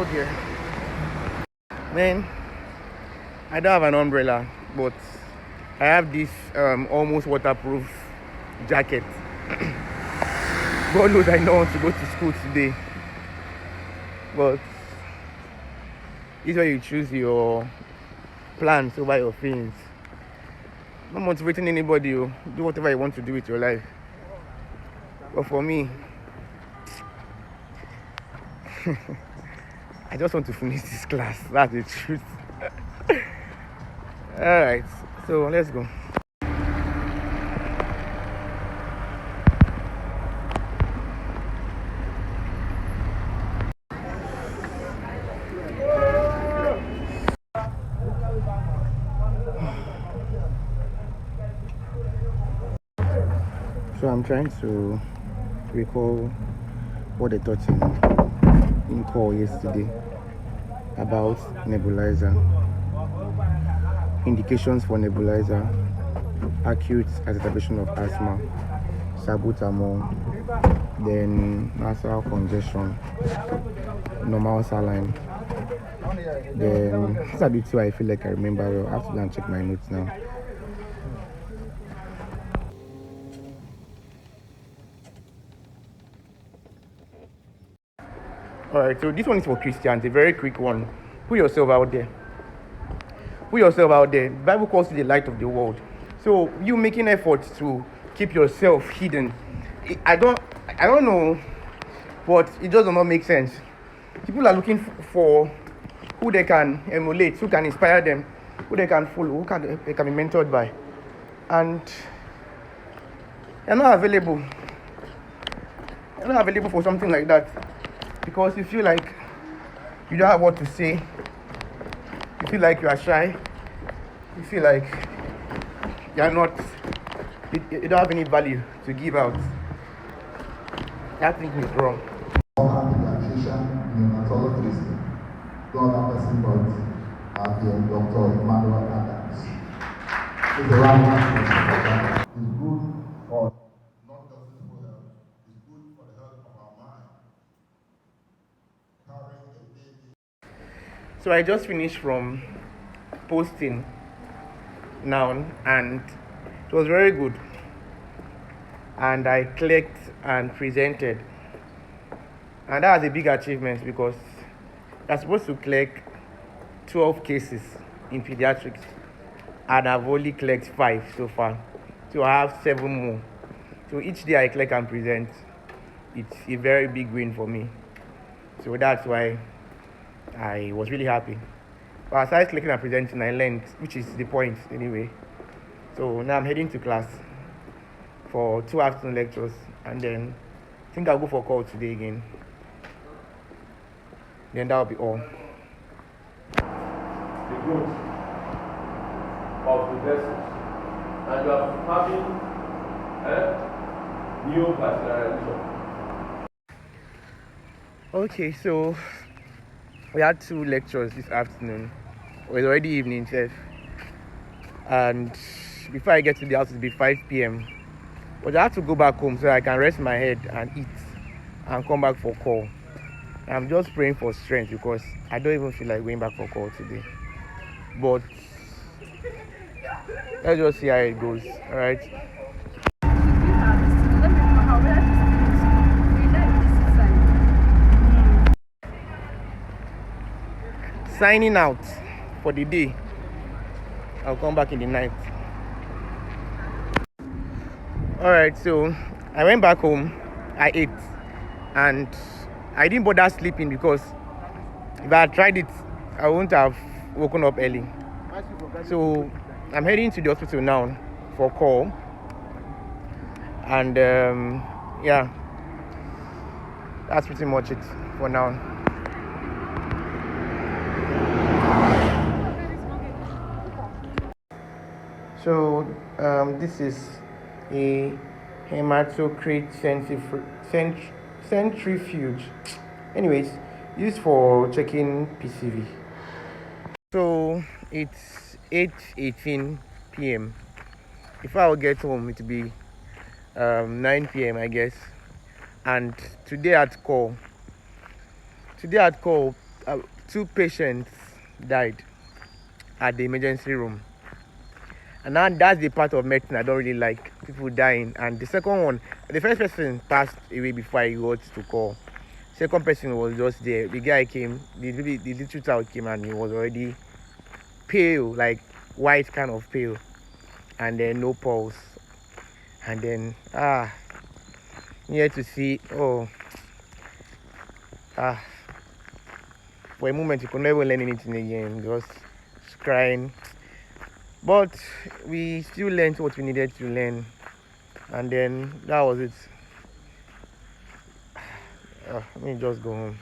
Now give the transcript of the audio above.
out here. Man, I don't have an umbrella, but I have this almost waterproof jacket. God knows I don't want to go to school today, but this is where you choose your plans over your feelings. I'm not motivating anybody. Do whatever you want to do with your life. But for me, I just want to finish this class. That's the truth. Alright, so let's go. So I'm trying to recall what they taught in call yesterday about nebulizer, indications for nebulizer, acute exacerbation of asthma, salbutamol, then nasal congestion, normal saline. Then these are the two I feel like I remember well. I have to go and check my notes now. Alright, so this one is for Christians, a very quick one. Put yourself out there. Put yourself out there. The Bible calls you the light of the world. So you making efforts to keep yourself hidden. I don't know, but it just does not make sense. People are looking for who they can emulate, who can inspire them, who they can follow, they can be mentored by. And you're not available. You're not available for something like that. Because you feel like you don't have what to say, you feel like you are shy, you feel like you don't have any value to give out. That thing is wrong. Pediatrician, neonatologist, no other person but Dr. Emmanuel Adams. It's a round of applause. It's good for not just physical health, it's good for the health of our mind. So I just finished from posting now, and it was very good. And I clicked and presented. And that was a big achievement because you're supposed to click 12 cases in pediatrics, and I've only clicked 5 so far. So I have 7 more. So each day I click and present, it's a very big win for me. So that's why I was really happy. But as I started clicking and presenting, I learned, which is the point anyway. So now I'm heading to class for 2 afternoon lectures, and then I think I'll go for a call today again. Then that'll be all. The growth of the vessels, and you are having new vascularization. Okay, so we had 2 lectures this afternoon. It was already evening, chef. And before I get to the house, it'll be 5 p.m. But I have to go back home so I can rest my head and eat and come back for call. I'm just praying for strength because I don't even feel like going back for call today. But let's just see how it goes. All right. Signing out for the day. I'll come back in the night. Alright, so I went back home, I ate, and I didn't bother sleeping because if I had tried it, I wouldn't have woken up early. So I'm heading to the hospital now for call. And yeah, that's pretty much it for now. So this is a hematocrit centrifuge. Anyways, used for checking PCV. So it's 8:18 p.m. If I will get home, it will be 9 p.m. I guess. And today at call, two patients died at the emergency room. And now that's the part of medicine I don't really like, people dying. And the second one, the first person passed away before I got to call. Second person was just there. The guy came, the little child came, and he was already pale, like white kind of pale, and then no pulse. And then near to see, for a moment you could never learn anything again, just crying. But we still learned what we needed to learn, and then that was it. Let me just go home.